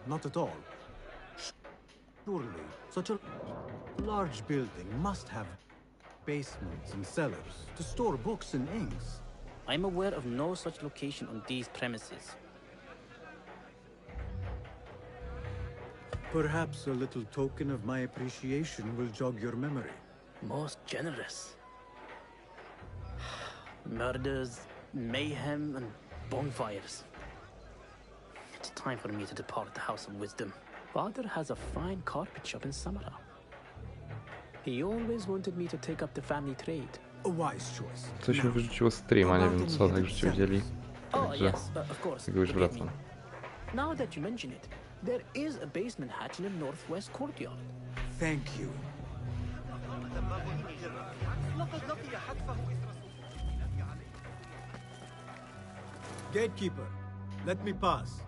not at all. Surely, such a large building must have basements and cellars to store books and inks. I'm aware of no such location on these premises. Perhaps a little token of my appreciation will jog your memory. Most generous. Murders, mayhem, and bonfires. It's time for me to depart the House of Wisdom. Father has a fine carpet shop in Samara. He always wanted me to take up the family trade. A wise choice. Coś mi wyrzuciło streama, nie wiem co, tak żeście widzieli. Także tego już wracam. Now that you mention it, there is a basement hatch in the northwest courtyard. Thank you. Gatekeeper, let me pass.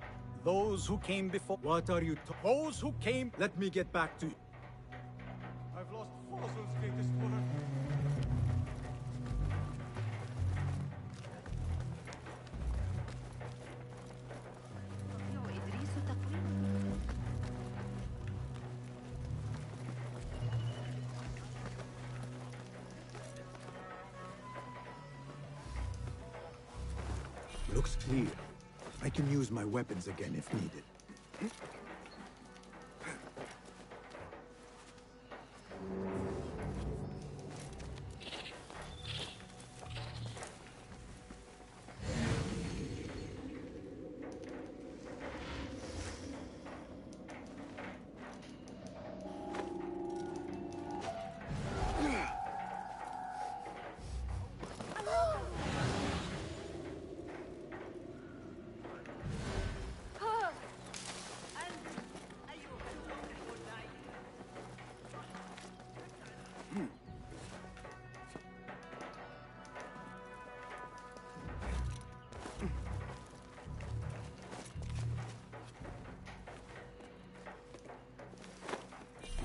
Those who came before. What are you Those who came. Let me get back to you. I've lost Fossil's greatest work. Looks clear. I can use my weapons again if needed.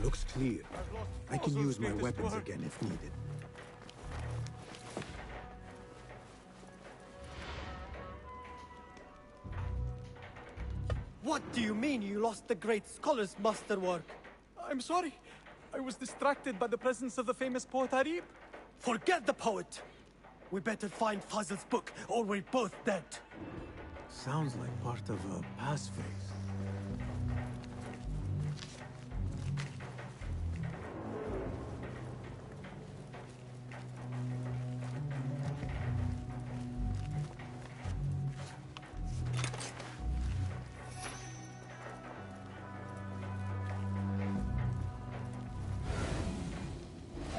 Looks clear. I can use my weapons again if needed. What do you mean you lost the great scholar's masterwork? I'm sorry. I was distracted by the presence of the famous poet Arib. Forget the poet! We better find Fazl's book, or we're both dead. Sounds like part of a passphrase.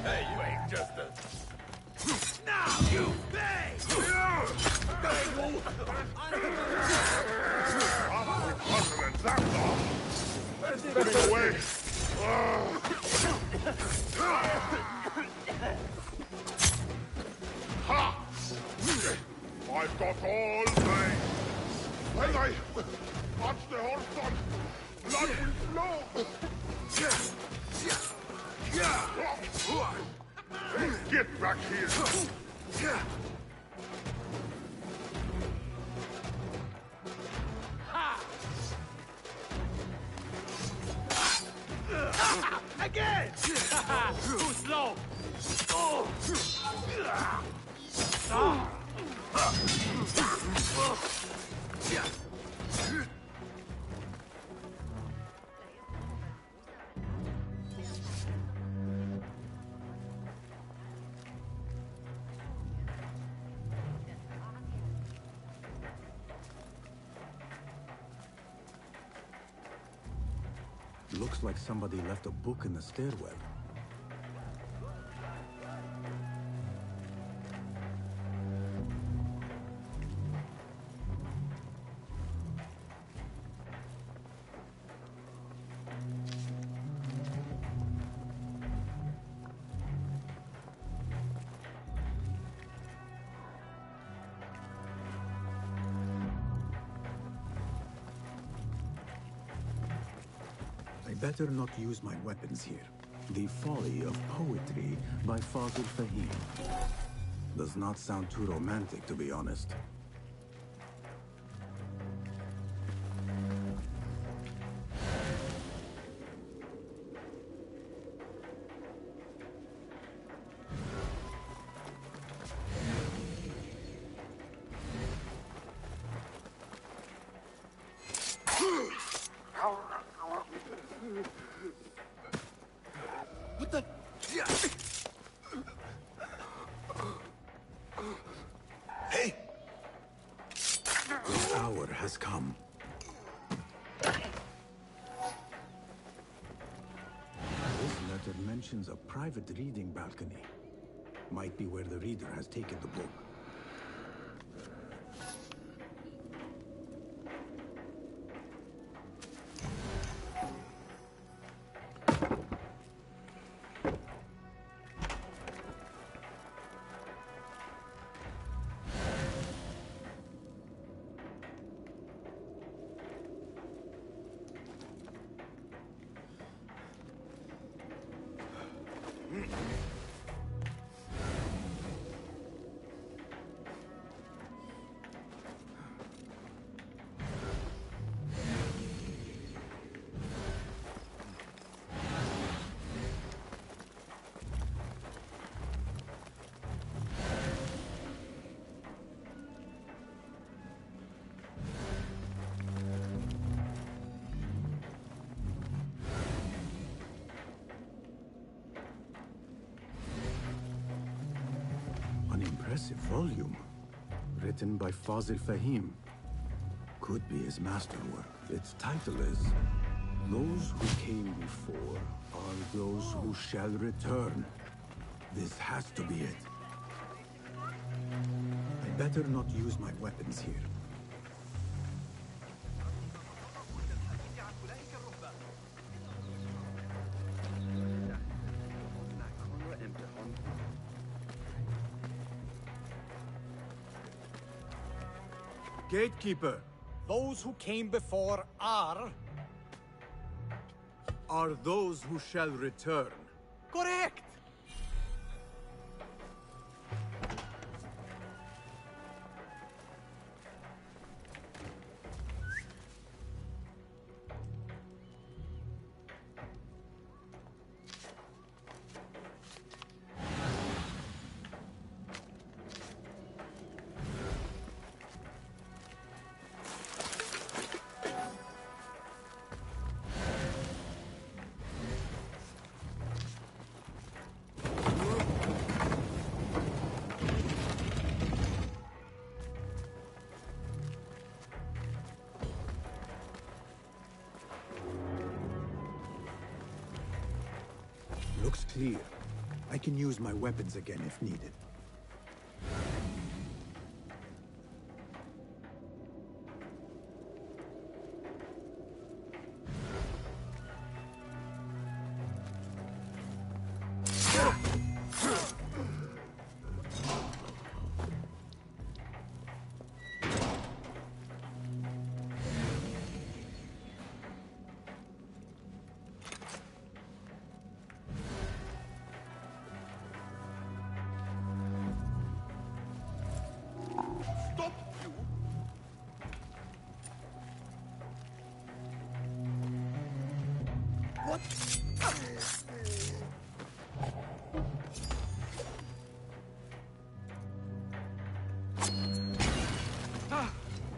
Hey, you ain't just a... Now you pay! Get away! Ha! I've got all day. When I touch the horse, blood will flow. Get back here! Again! Too slow! Looks like somebody left a book in the stairwell. Better not use my weapons here. The Folly of Poetry by Fazl Fahim. Does not sound too romantic, to be honest. mentions a private reading balcony. Might be where the reader has taken the book. An impressive volume, written by Fazil Fahim. Could be his masterwork. Its title is Those Who Came Before Are Those Who Shall Return. This has to be it. I better not use my weapons here. Gatekeeper, Those who came before are those who shall return. correct. Looks clear. I can use my weapons again if needed.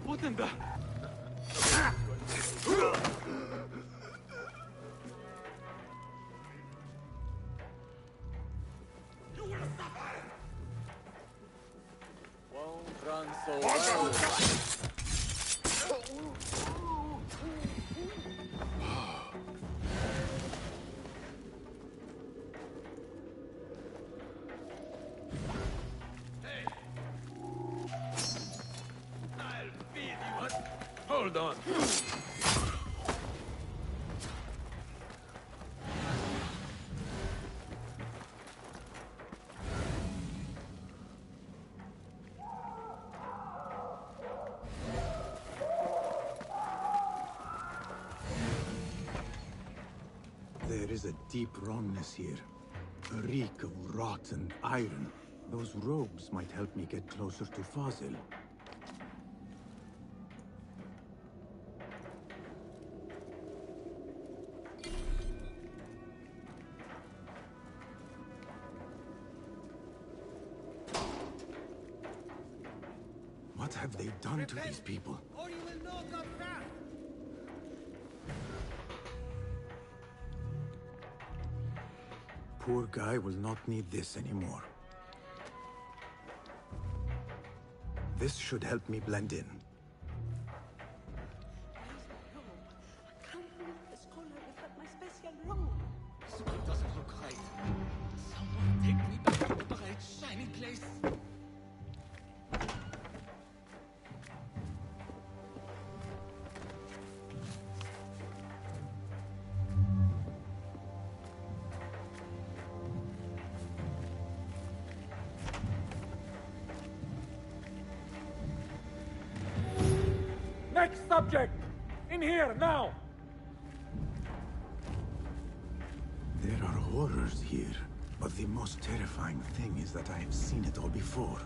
What in the... Won't run so well. Hold on. There is a deep wrongness here. A reek of rotten iron. Those robes might help me get closer to Fazil. What have they done to these people? Or you will know God's wrath. Poor guy will not need this anymore. This should help me blend in. I can't believe the scholar without my special robe. look right. Someone take me back to the bright, shining place. Next subject! In here, now! There are horrors here, but the most terrifying thing is that I have seen it all before.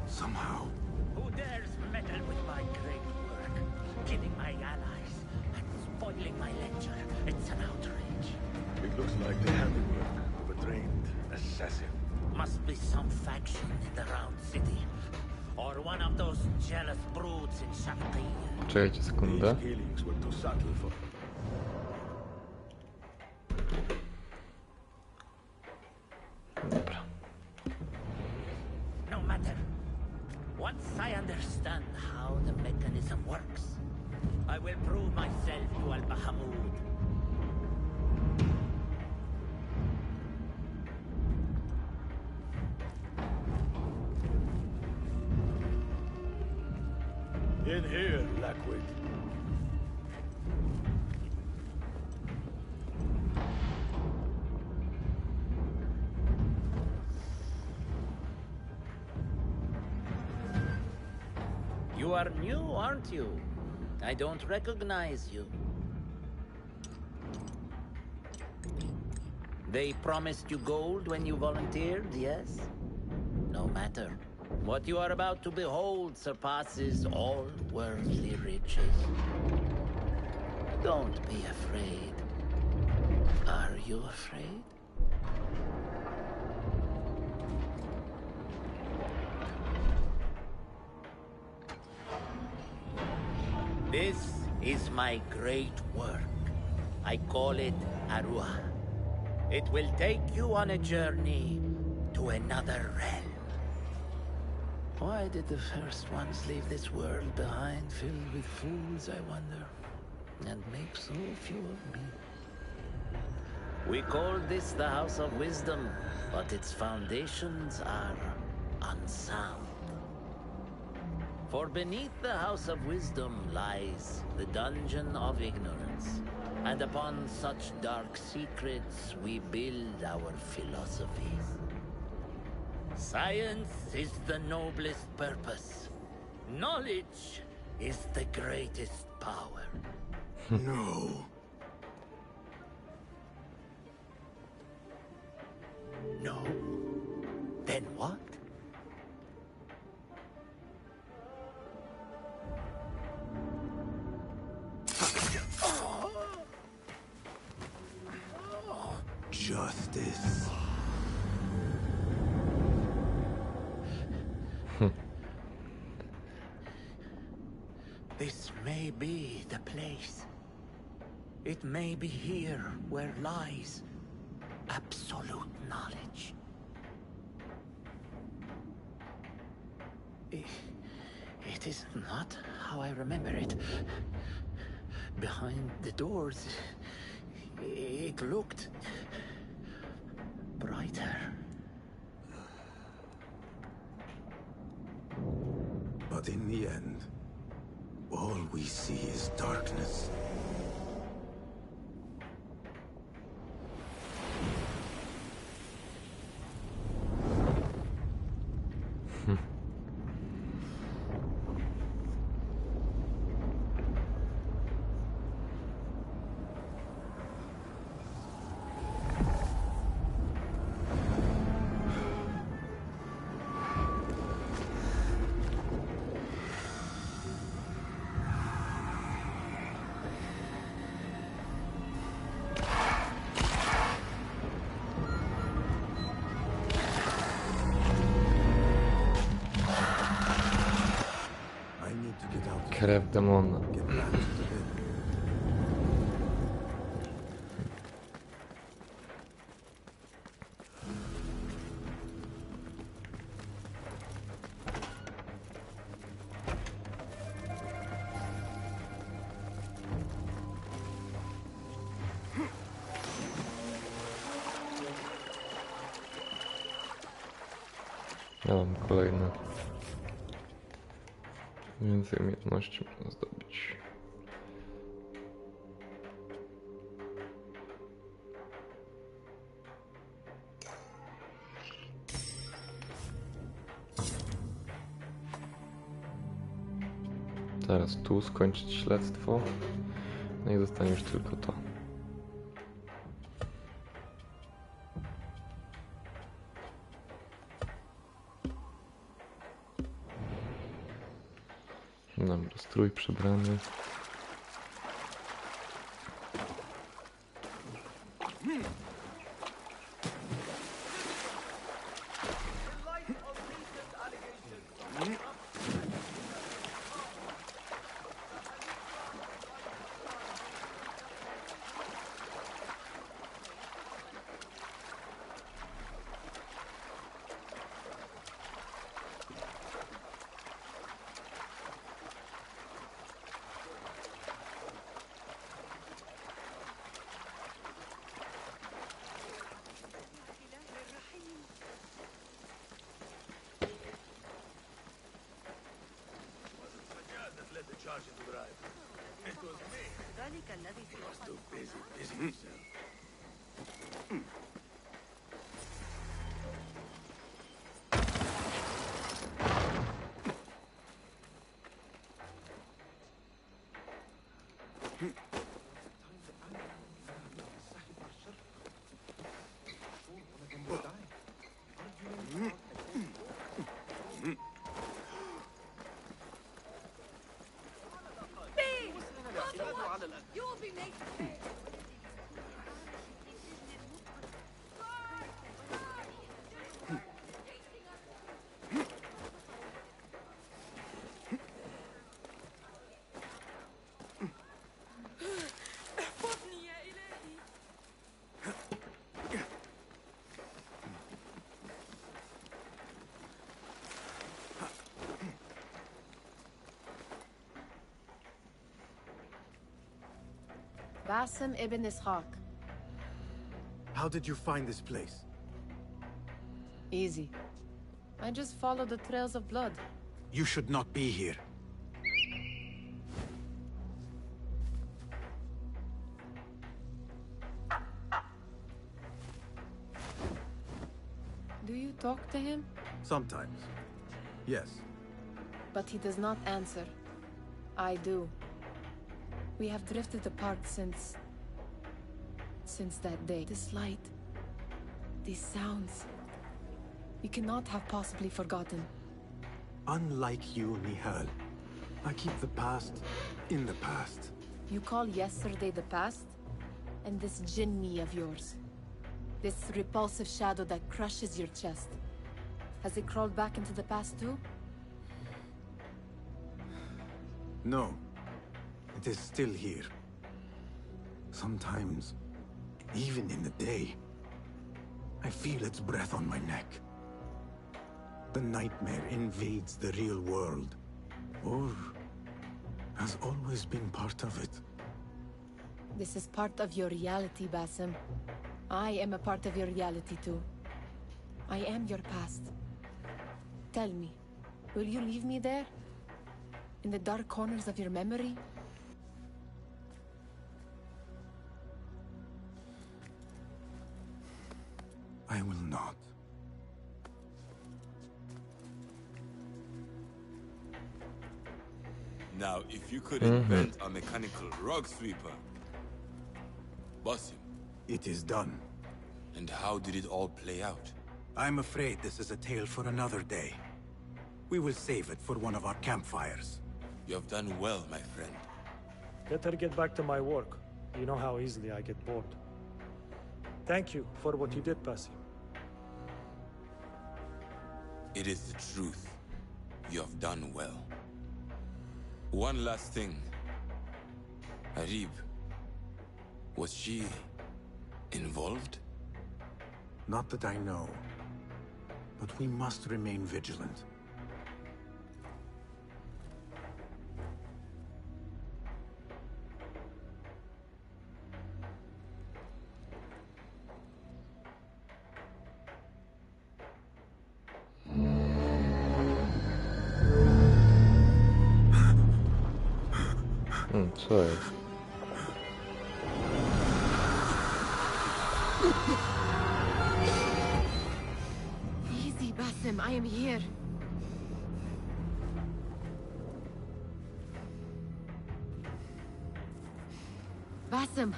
Somehow. Who dares meddle with my great work, killing my allies and spoiling my lecture? It's an outrage. It looks like the handiwork of a trained assassin. Must be some faction in the Round City, or one of those jealous broods in Sharqiyya. Czekajcie sekundę. These killings were too subtle for... Dobra. No matter. Once I understand how the mechanism works, I will prove myself to Al-Bahamud. In here, Lackwit. You are new, aren't you? I don't recognize you. They promised you gold when you volunteered, yes? No matter. What you are about to behold surpasses all worldly riches. Don't be afraid. Are you afraid? This is my great work. I call it Arua. It will take you on a journey to another realm. Why did the first ones leave this world behind, filled with fools, I wonder, and make so few of me? We call this the House of Wisdom, but its foundations are unsound. For beneath the House of Wisdom lies the Dungeon of Ignorance, and upon such dark secrets we build our philosophies. Science is the noblest purpose. Knowledge is the greatest power. No. No? Then what? Justice. This may be the place. It may be here where lies absolute knowledge. It is not how I remember it. Behind the doors, it looked brighter. But in the end, all we see is darkness. Krew demona. Get back to the bed. Ja mam kolejne. Więcej umiejętności można zdobyć. Teraz tu skończyć śledztwo. No i zostanie już tylko to. Dobra, strój przebrany. Basim ibn Ishaq. How did you find this place? Easy. I just follow the trails of blood. You should not be here. Do you talk to him? Sometimes. Yes. But he does not answer. I do. We have drifted apart since that day. This light, these sounds, you cannot have possibly forgotten. Unlike you, Nihal, I keep the past in the past. You call yesterday the past? And this jinni of yours, this repulsive shadow that crushes your chest, has it crawled back into the past too? No. It is still here. Sometimes, even in the day, I feel its breath on my neck. The nightmare invades the real world, or has always been part of it. This is part of your reality, Basim. I am a part of your reality too. I am your past. Tell me, will you leave me there? In the dark corners of your memory? I will not. Now, if you could invent a mechanical rug sweeper, boss him. It is done. And how did it all play out? I'm afraid this is a tale for another day. We will save it for one of our campfires. You have done well, my friend. Better get back to my work. You know how easily I get bored. Thank you for what you did, Basim. It is the truth. You have done well. One last thing. Arib, was she involved? Not that I know. But we must remain vigilant. Co jest? Easy, Basim. I am here. Basim,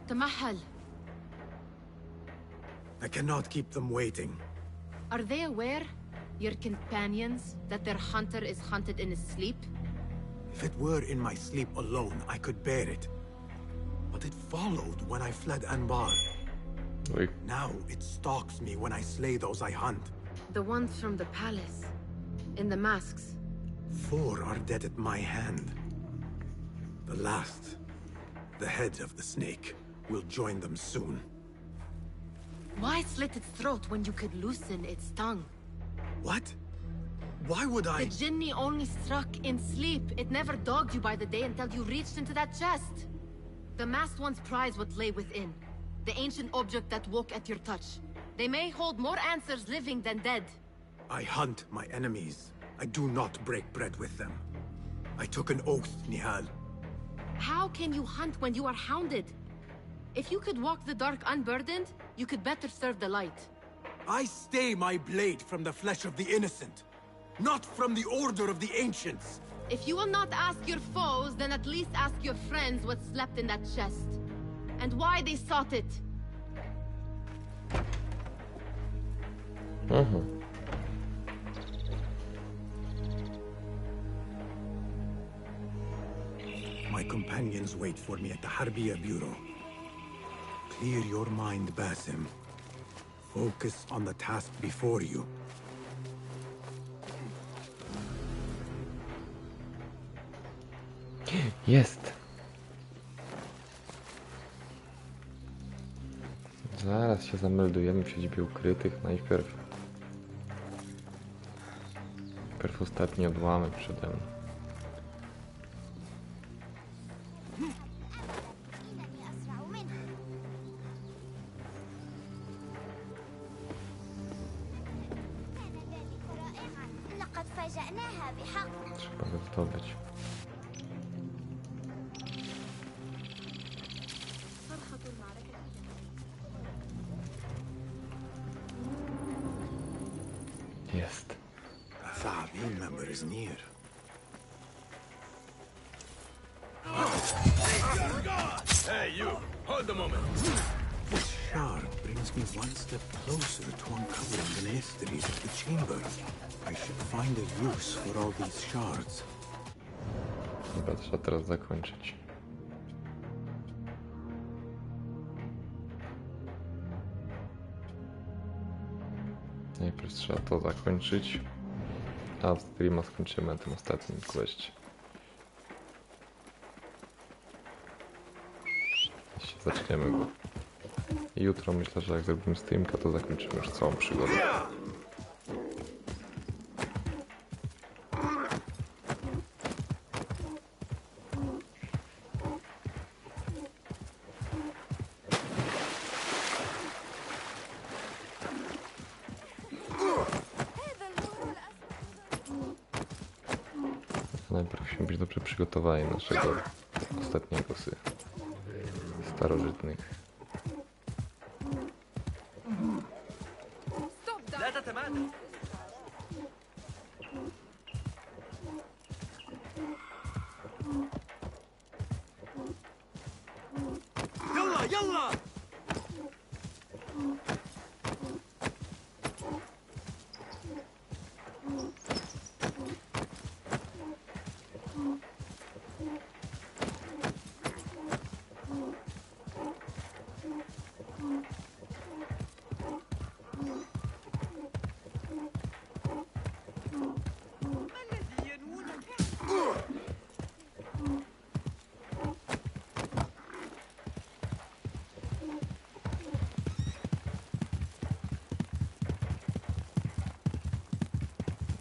تمهل. I cannot keep them waiting. Are they aware, your companions, that their hunter is hunted in his sleep? If it were in my sleep alone, I could bear it. But it followed when I fled Anbar. Oj. Now it stalks me when I slay those I hunt. The ones from the palace, in the masks. 4 are dead at my hand. The last, the head of the snake, will join them soon. Why slit its throat when you could loosen its tongue? What? Why would I? The Jinni only struck in sleep. It never dogged you by the day until you reached into that chest. The masked ones prize what lay within. The ancient object that woke at your touch. They may hold more answers living than dead. I hunt my enemies. I do not break bread with them. I took an oath, Nihal. How can you hunt when you are hounded? If you could walk the dark unburdened, you could better serve the light. I stay my blade from the flesh of the innocent, not from the order of the ancients. If you will not ask your foes, then at least ask your friends what slept in that chest. And why they sought it. My companions wait for me at the Harbiya Bureau. Clear your mind, Basim. Focus on the task before you. Jest. Zaraz się zameldujemy w siedzibie ukrytych. Najpierw ostatni odłamek przede mną. Trzeba go zdobyć. Jest. A family member is near. Hey, you! Hold a moment! This shard brings me one step closer to uncovering the mysteries of the chamber. I should find a use for all these shards. Dobra, trzeba teraz zakończyć. Najpierw trzeba to zakończyć, a streama skończymy na tym ostatnim questie. Jeśli zaczniemy go jutro, myślę, że jak zrobimy streamka, to zakończymy już całą przygodę. Najpierw musimy być dobrze przygotowani naszego ostatniego starożytnych. Yalla, yalla!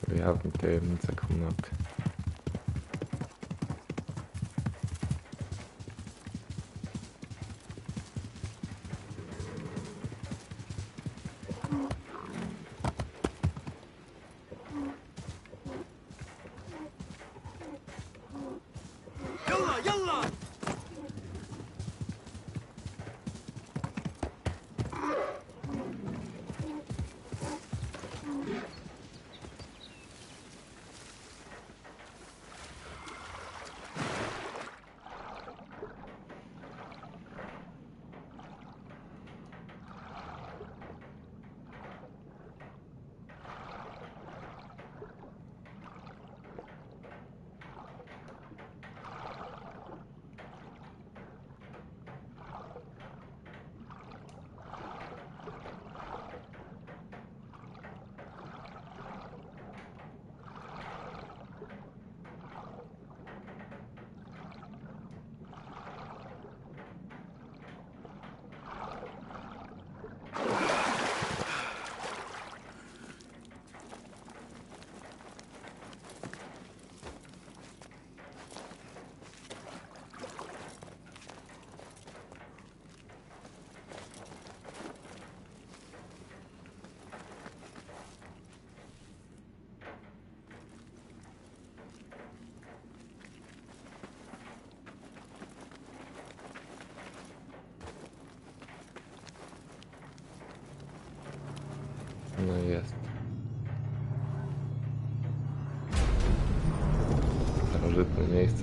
Wyjawnij tajemnicę komnaty. Yalla, yalla!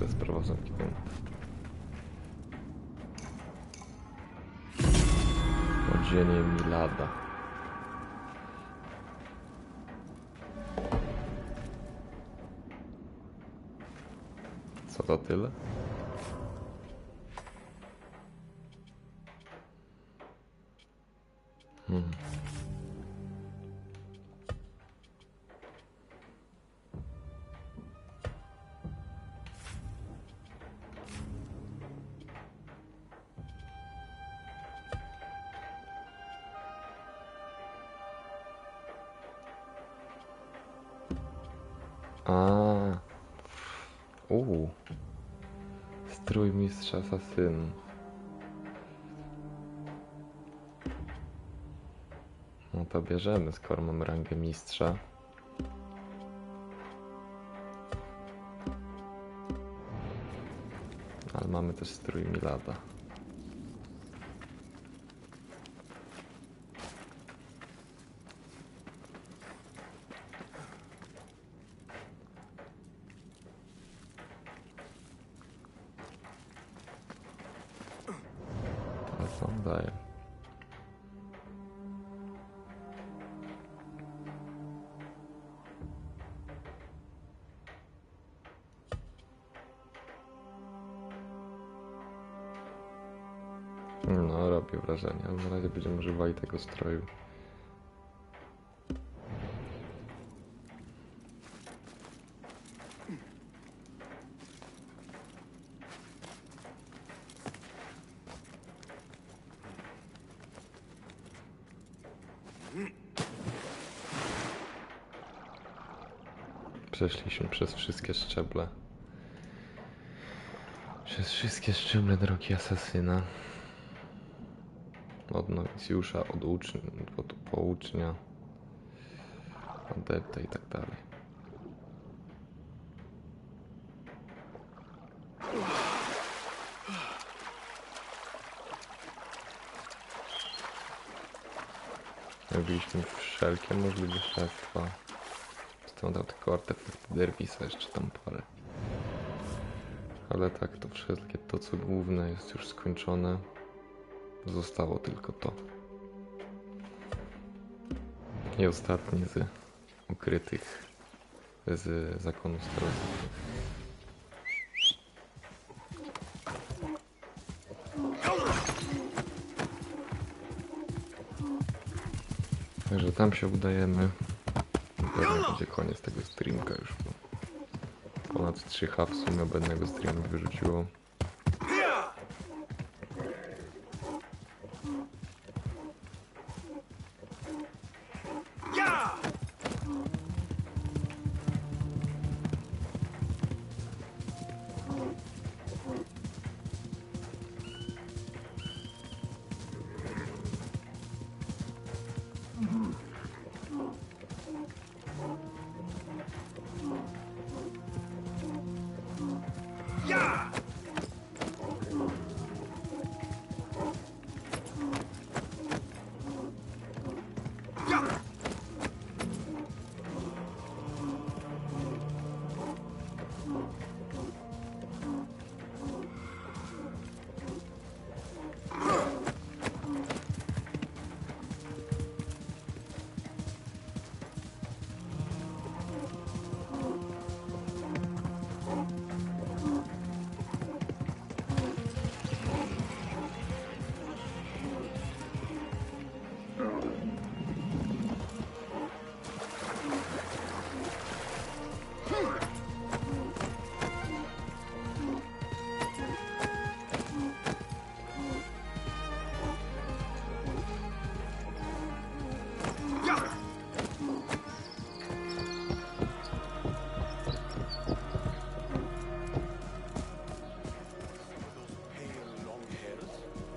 te sprawa zamknięta. Odzienie Milada. Co to tyle? Strój mistrza asasynów. No to bierzemy, skoro mamy rangę mistrza. Ale mamy też strój Milada. Co on daje? No, robi wrażenie, ale na razie będziemy używali tego stroju. Przeszliśmy przez wszystkie szczeble. Przez wszystkie szczeble drogi asasyna. Od nowicjusza, od poucznia, adepta i tak dalej. Robiliśmy wszelkie możliwe śledztwa. Stąd dał tylko artefakt Derwisa, jeszcze tam parę. Ale tak, to wszystkie, to co główne jest już skończone. Zostało tylko to. I ostatni z ukrytych z zakonu starożytnych. Także tam się udajemy. Pewnie będzie koniec tego streamka już. Ponad 3H w sumie obecnego streamu wyrzuciło.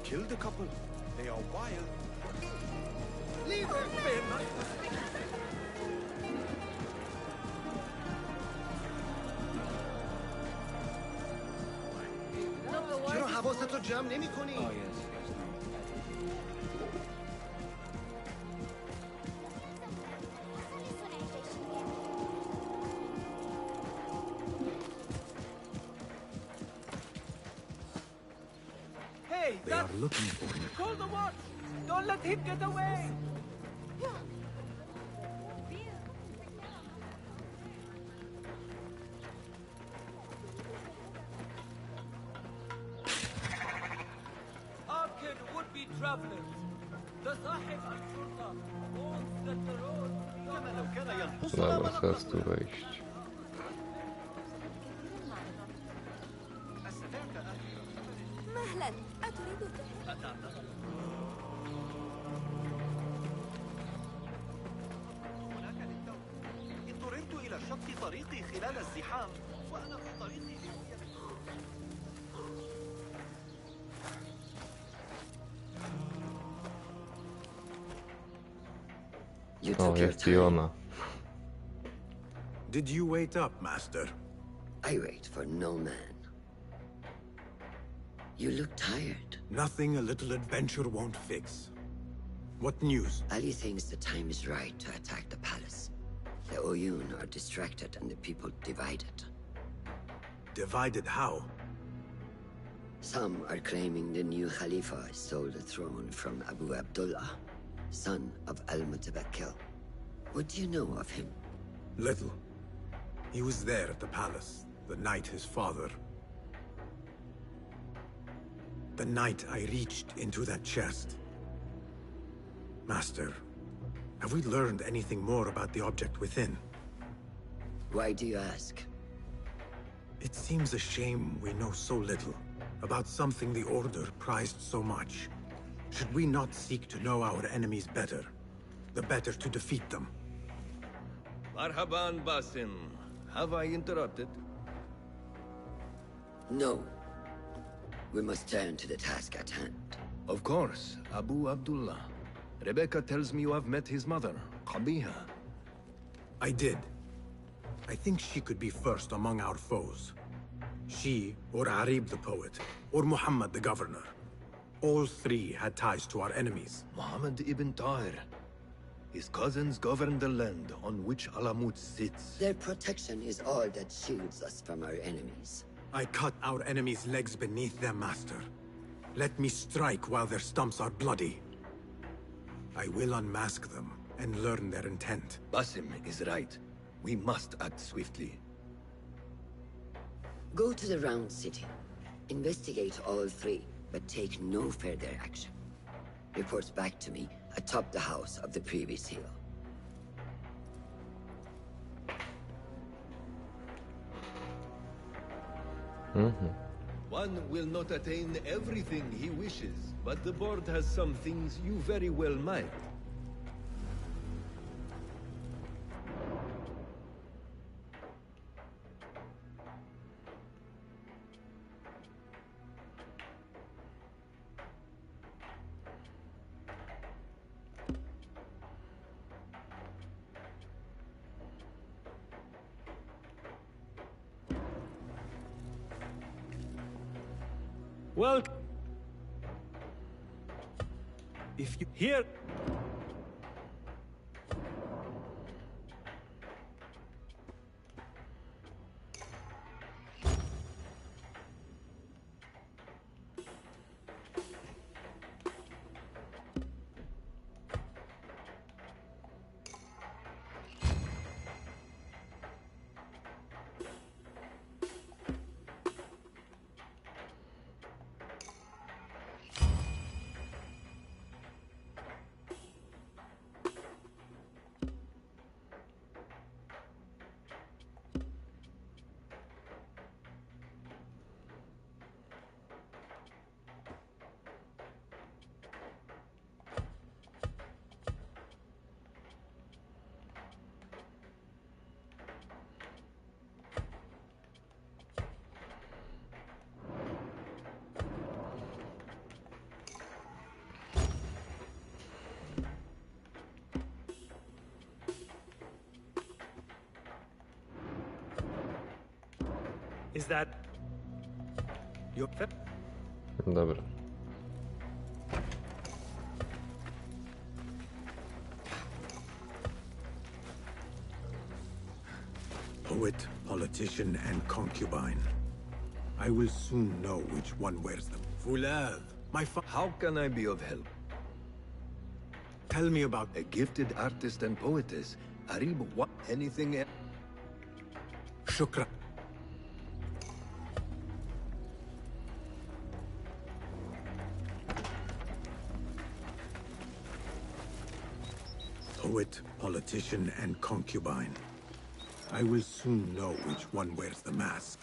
Killed a couple. They are wild. Leave her, Ben. چرا حواست رو جمع نمی کنی؟ are looking for me. Call the watch! Don't let him get away! Hearken, would-be travelers. The Sahib al-Shurta warns that the road... كما لو كان ينقصنا Dobra, teraz tu wejść. مهلا أتريد الذهاب؟ اضطررت إلى شق طريقي خلال الزحام وأنا في طريقي O, jest i ona. Did you wait up, Master? I wait for no man. You look tired. Nothing a little adventure won't fix. What news? Ali thinks the time is right to attack the palace. The Oyun are distracted and the people divided. Divided how? Some are claiming the new Khalifa stole the throne from Abu Abdullah, son of Al-Mutabakkil. What do you know of him? Little. He was there at the palace, the night his father... The night I reached into that chest. Master, have we learned anything more about the object within? Why do you ask? It seems a shame we know so little about something the Order prized so much. Should we not seek to know our enemies better, the better to defeat them? Marhaban, Basim. Have I interrupted? No. We must turn to the task at hand. Of course, Abu Abdullah. Rebecca tells me you have met his mother, Qabiha. I did. I think she could be first among our foes. She, or Arib the poet, or Muhammad the governor. All three had ties to our enemies. Muhammad ibn Tahir. His cousins govern the land on which Alamut sits. Their protection is all that shields us from our enemies. I cut our enemies' legs beneath them, Master. Let me strike while their stumps are bloody. I will unmask them and learn their intent. Basim is right. We must act swiftly. Go to the Round City. Investigate all three, but take no further action. Report back to me atop the house of the previous hill. One will not attain everything he wishes, but the board has some things you very well might. Well, if you here. Is that your pet? Dobra. Poet, politician, and concubine. I will soon know which one wears them. Fulad, How can I be of help? Tell me about A gifted artist and poetess. Arib, what? Anything else? Shukra. Poet, politician, and concubine. I will soon know which one wears the mask.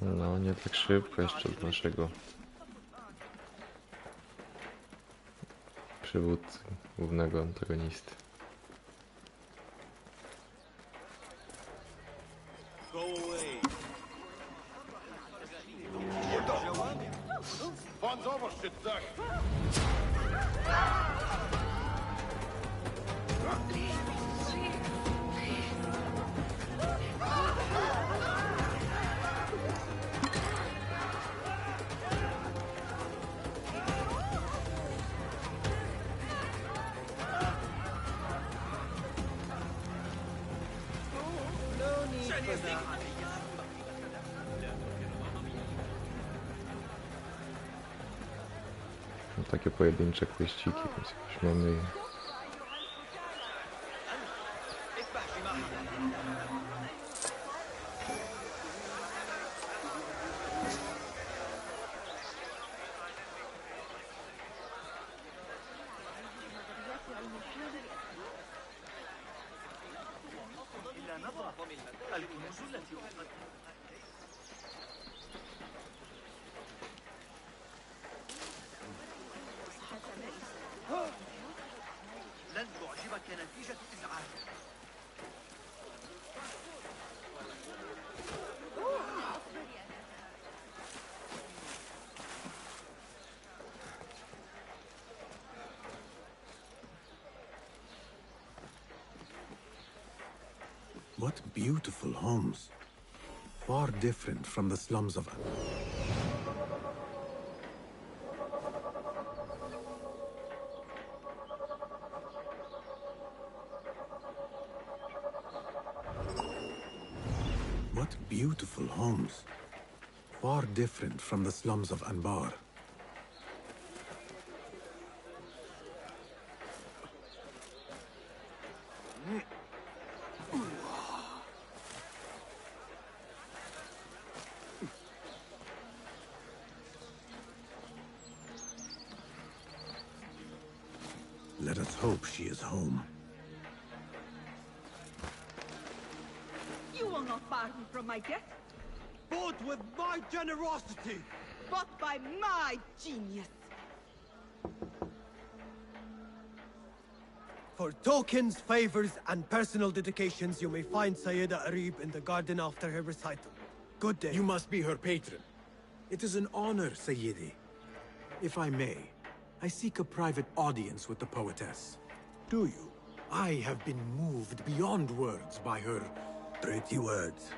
No, nie tak szybko jeszcze z naszego przywódcy, głównego antagonisty. No, takie pojedyncze kwestii, więc jakoś mamy. What beautiful homes. Far different from the slums of... What beautiful homes. Far different from the slums of Anbar. Let us hope she is home. You will not bar me from my death. Bought with my generosity! Bought by my genius. For tokens, favors, and personal dedications, you may find Sayyida Arib in the garden after her recital. Good day. You must be her patron. It is an honor, Sayyidi. If I may, I seek a private audience with the poetess. Do you? I have been moved beyond words by her... Pretty words.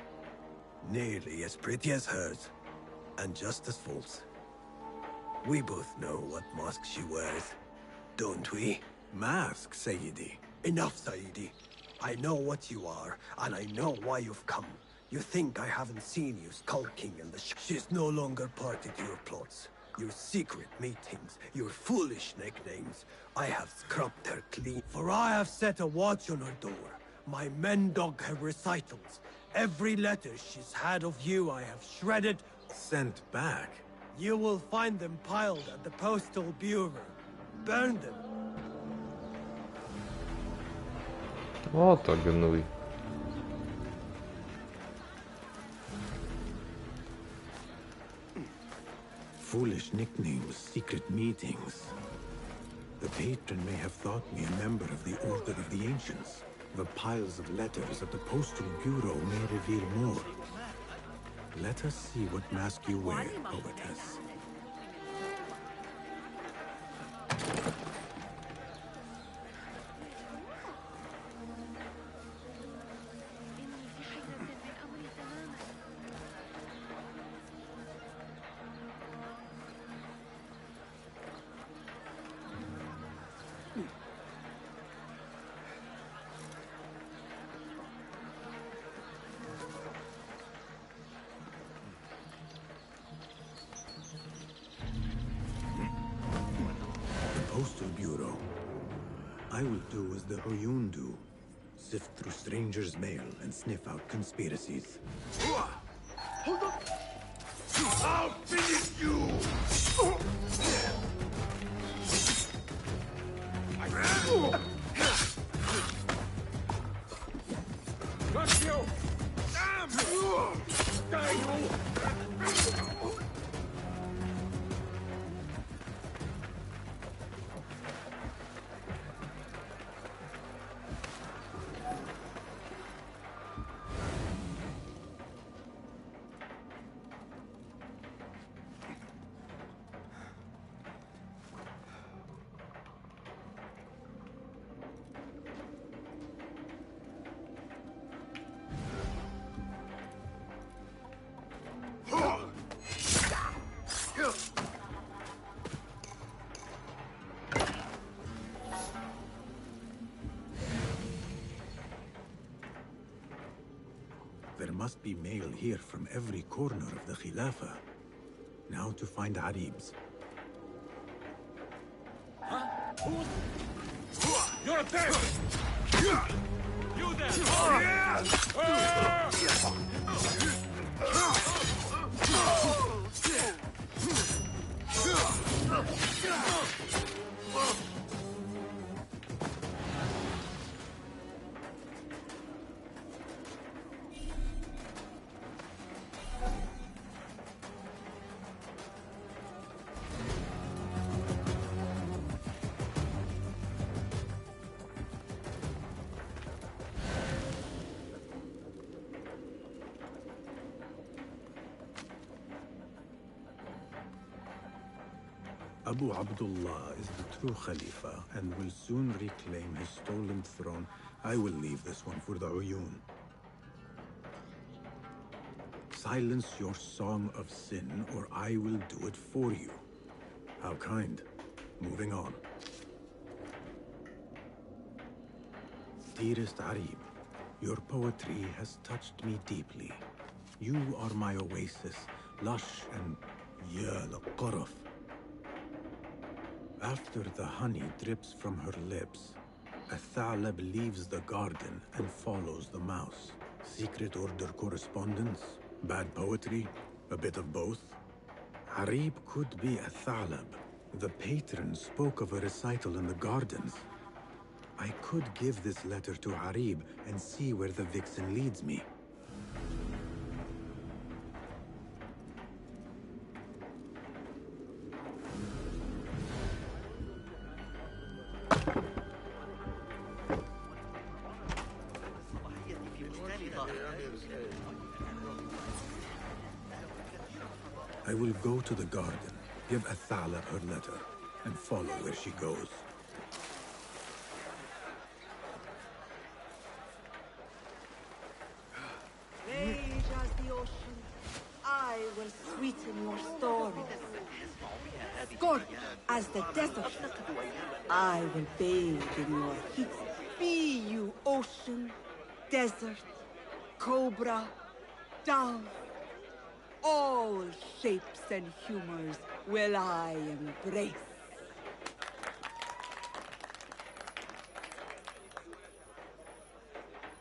Nearly as pretty as hers. And just as false. We both know what mask she wears, don't we? Mask, Sayyidi. Enough, Sayyidi. I know what you are, and I know why you've come. You think I haven't seen you skulking in the She's no longer party to your plots. Your secret meetings, your foolish nicknames. I have scrubbed her clean. For I have set a watch on her door. My men dog her recitals. Every letter she's had of you I have shredded. Sent back? You will find them piled at the Postal Bureau. Burn them. O, to gnój. Foolish nicknames, secret meetings. The patron may have thought me a member of the Order of the Ancients. The piles of letters at the Postal Bureau may reveal more. Let us see what mask you wear, poetess. Postal Bureau. I will do as the Huyun do. Sift through strangers' mail and sniff out conspiracies. Hold on! I'll finish you! Got you! There must be mail here from every corner of the Khilafah. Now to find Arib's. Huh? You're dead! You Abu Abdullah is the true Khalifa and will soon reclaim his stolen throne. I will leave this one for the Uyun. Silence your song of sin, or I will do it for you. How kind. Moving on. Dearest Arib, your poetry has touched me deeply. You are my oasis, lush and qurf. After the honey drips from her lips, a thalab leaves the garden and follows the mouse. Secret order correspondence? Bad poetry? A bit of both? Arib could be a thalab. The patron spoke of a recital in the gardens. I could give this letter to Arib and see where the vixen leads me. I will go to the garden, give Athala her letter, and follow where she goes. Rage as the ocean, I will sweeten your story. Scorch as the desert, I will bathe in your heat. Be you ocean, desert, cobra, dove. All shapes and humors will I embrace.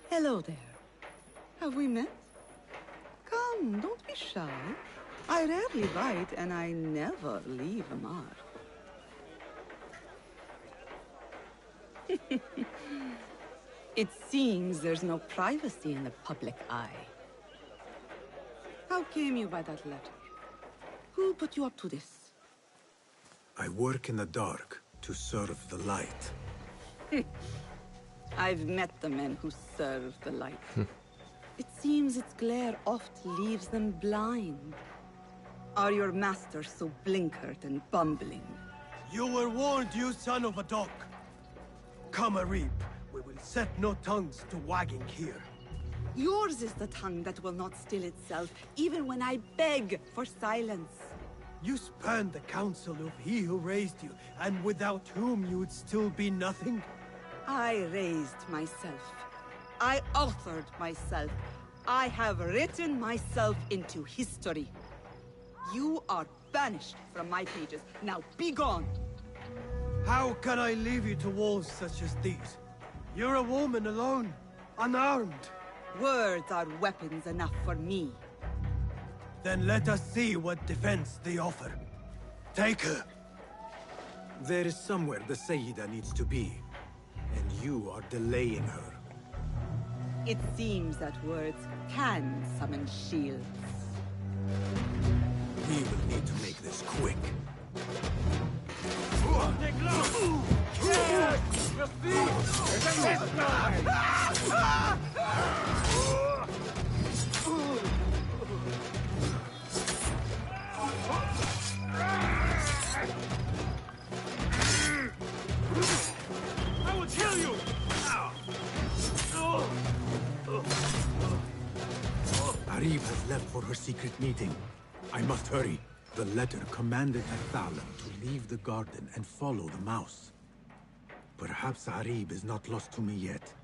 Hello there. Have we met? Come, don't be shy. I rarely bite and I never leave a mark. It seems there's no privacy in the public eye. How came you by that letter? Who put you up to this? I work in the dark to serve the light. I've met the men who serve the light. It seems its glare oft leaves them blind. Are your masters so blinkered and bumbling? You were warned, you son of a dog. Come a reap. We will set no tongues to wagging here. Yours is the tongue that will not still itself, even when I beg for silence. You spurned the counsel of he who raised you, and without whom you would still be nothing. I raised myself. I authored myself. I have written myself into history. You are banished from my pages. Now be gone! How can I leave you to wolves such as these? You're a woman alone, unarmed. Words are weapons enough for me. Then let us see what defense they offer. Take her. There is somewhere the Sayyida needs to be, and you are delaying her. It seems that words can summon shields. We will need to make this quick. I will kill you! Arib has left for her secret meeting. I must hurry. The letter commanded Athalan to leave the garden and follow the mouse. Perhaps Arib is not lost to me yet.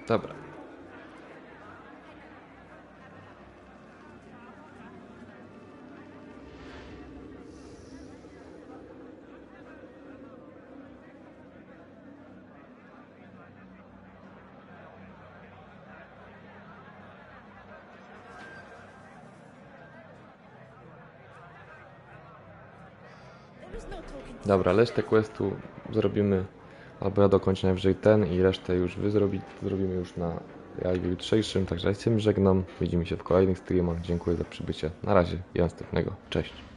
Dobra. Dobra, resztę questu zrobimy, albo ja dokończę najwyżej ten i resztę już wy zrobimy już na live jutrzejszym. Także ja się żegnam, widzimy się w kolejnych streamach. Dziękuję za przybycie. Na razie i do następnego. Cześć.